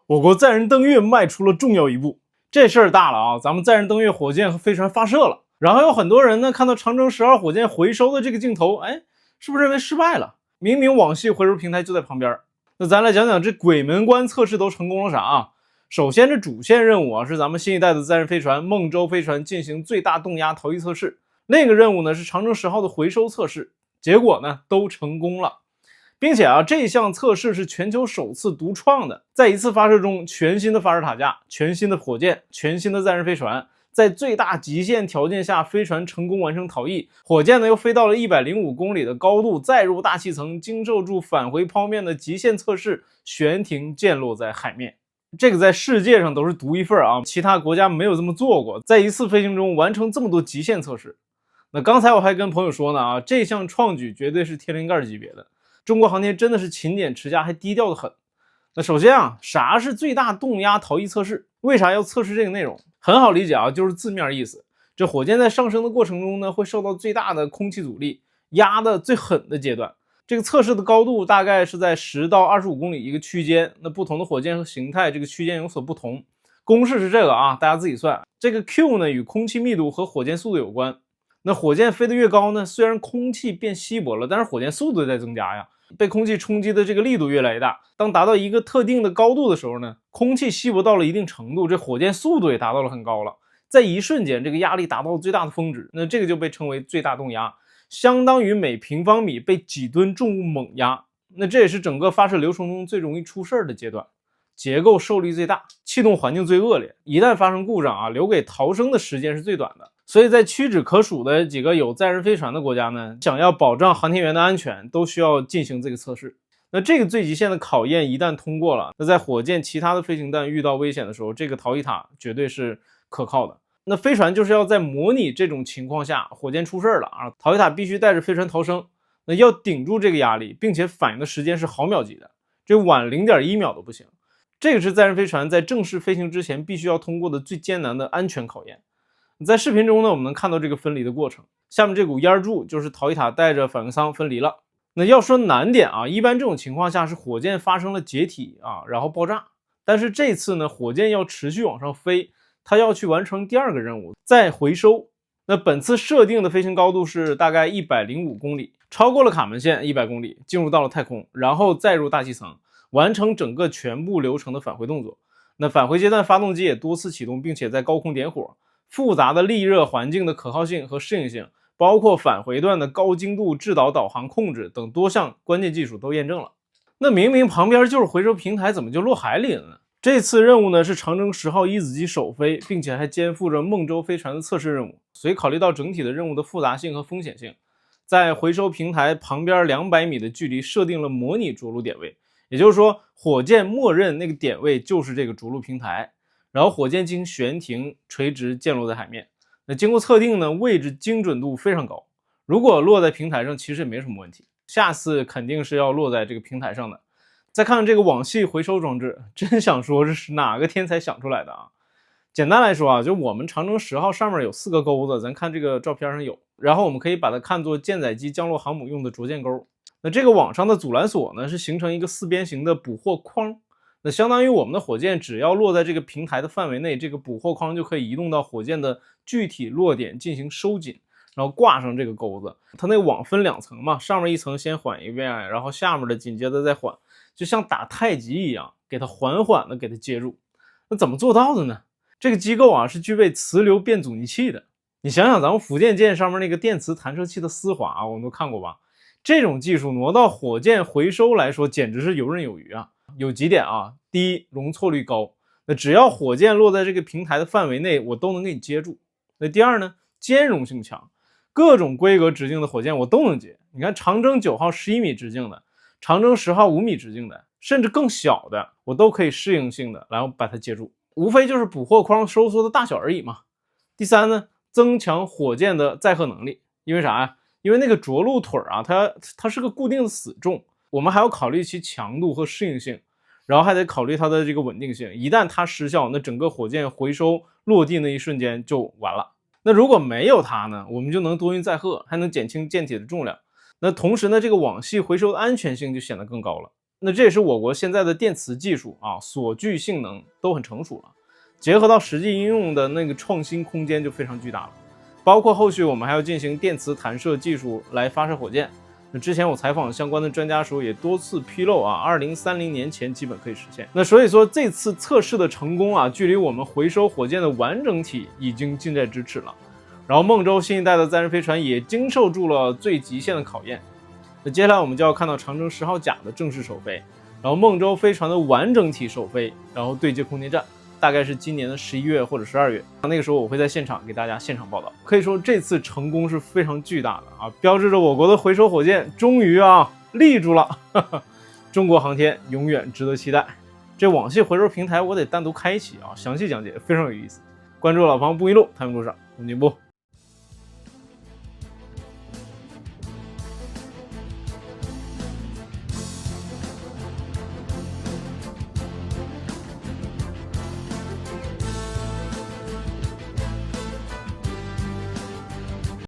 我国载人登月迈出了重要一步。这事儿大了啊！咱们载人登月火箭和飞船发射了，然后有很多人呢看到长征10号火箭回收的这个镜头，是不是认为失败了？明明网系回收平台就在旁边。那咱来讲讲这鬼门关测试都成功了啥啊？首先，这主线任务是咱们新一代的载人飞船孟舟飞船进行最大动压逃逸测试。那个任务呢是长征10号的回收测试，结果呢都成功了。并且这项测试是全球首次独创的，在一次发射中，全新的发射塔架、全新的火箭、全新的载人飞船，在最大极限条件下，飞船成功完成逃逸，火箭呢又飞到了105公里的高度，再入大气层，经受住返回剖面的极限测试，悬停降落在海面。这个在世界上都是独一份啊，其他国家没有这么做过，在一次飞行中完成这么多极限测试。那刚才我还跟朋友说呢这项创举绝对是天灵盖级别的。中国航天真的是勤俭持家，还低调的很。那首先啥是最大动压逃逸测试？为啥要测试这个内容？很好理解就是字面意思。这火箭在上升的过程中呢，会受到最大的空气阻力，压的最狠的阶段。这个测试的高度大概是在10到25公里一个区间。那不同的火箭和形态，这个区间有所不同。公式是这个大家自己算。这个 Q 呢与空气密度和火箭速度有关。那火箭飞得越高呢，虽然空气变稀薄了，但是火箭速度在增加呀。被空气冲击的这个力度越来越大，当达到一个特定的高度的时候呢，空气稀薄到了一定程度，这火箭速度也达到了很高了，在一瞬间这个压力达到最大的峰值，那这个就被称为最大动压，相当于每平方米被几吨重物猛压。那这也是整个发射流程中最容易出事的阶段，结构受力最大，气动环境最恶劣，一旦发生故障留给逃生的时间是最短的。所以在屈指可数的几个有载人飞船的国家呢，想要保障航天员的安全，都需要进行这个测试。那这个最极限的考验一旦通过了，那在火箭其他的飞行弹遇到危险的时候，这个逃逸塔绝对是可靠的。那飞船就是要在模拟这种情况下，火箭出事了逃逸塔必须带着飞船逃生，那要顶住这个压力，并且反应的时间是毫秒级的，这晚 0.1秒都不行。这个是载人飞船在正式飞行之前必须要通过的最艰难的安全考验。在视频中呢，我们能看到这个分离的过程。下面这股烟柱就是逃逸塔带着反应舱分离了。那要说难点一般这种情况下是火箭发生了解体然后爆炸。但是这次呢，火箭要持续往上飞，它要去完成第二个任务，再回收。那本次设定的飞行高度是大概105公里，超过了卡门线100公里，进入到了太空，然后再入大气层，完成整个全部流程的返回动作。那返回阶段发动机也多次启动，并且在高空点火。复杂的利热环境的可靠性和适应性，包括返回段的高精度制导导航控制等多项关键技术都验证了。那明明旁边就是回收平台，怎么就落海里了呢？这次任务呢是长征10号一子机首飞，并且还肩负着孟舟飞船的测试任务，所以考虑到整体的任务的复杂性和风险性，在回收平台旁边200米的距离设定了模拟着陆点位，也就是说火箭默认那个点位就是这个着陆平台，然后火箭进行悬停，垂直降落在海面。那经过测定呢，位置精准度非常高，如果落在平台上其实也没什么问题，下次肯定是要落在这个平台上的。再看看这个网系回收装置，真想说这是哪个天才想出来的简单来说就我们长征10号上面有4个钩子，咱看这个照片上有，然后我们可以把它看作舰载机降落航母用的着舰钩。那这个网上的阻拦索呢，是形成一个4边形的捕获框，那相当于我们的火箭只要落在这个平台的范围内，这个捕获框就可以移动到火箭的具体落点进行收紧，然后挂上这个钩子。它那个网分2层嘛，上面一层先缓一遍，然后下面的紧接着再缓，就像打太极一样，给它缓缓的给它接住。那怎么做到的呢？这个机构是具备磁流变阻尼器的。你想想咱们福建舰上面那个电磁弹射器的丝滑我们都看过吧？这种技术挪到火箭回收来说简直是游刃有余有几点第一，容错率高，那只要火箭落在这个平台的范围内，我都能给你接住。那第二呢，兼容性强，各种规格直径的火箭我都能接。你看长征9号11米直径的，长征10号5米直径的，甚至更小的，我都可以适应性的然后把它接住，无非就是捕获框收缩的大小而已嘛。第三呢，增强火箭的载荷能力。因为啥呀？因为那个着陆腿它是个固定的死重，我们还要考虑其强度和适应性，然后还得考虑它的这个稳定性。一旦它失效，那整个火箭回收落地那一瞬间就完了。那如果没有它呢，我们就能多运载荷，还能减轻舰体的重量。那同时呢，这个网系回收的安全性就显得更高了。那这也是我国现在的电磁技术啊，所具性能都很成熟了，结合到实际应用的那个创新空间就非常巨大了。包括后续我们还要进行电磁弹射技术来发射火箭。那之前我采访相关的专家时候也多次披露啊，2030年前基本可以实现。那所以说这次测试的成功啊，距离我们回收火箭的完整体已经近在咫尺了。然后孟舟新一代的载人飞船也经受住了最极限的考验。那接下来我们就要看到长征10号甲的正式首飞，然后孟舟飞船的完整体首飞，然后对接空间站。大概是今年的11月或者12月，那个时候我会在现场给大家现场报道。可以说这次成功是非常巨大的啊，标志着我国的回收火箭终于立住了。中国航天永远值得期待。这网系回收平台我得单独开启啊，详细讲解非常有意思。关注老庞不迷路，太平路上，我们进步。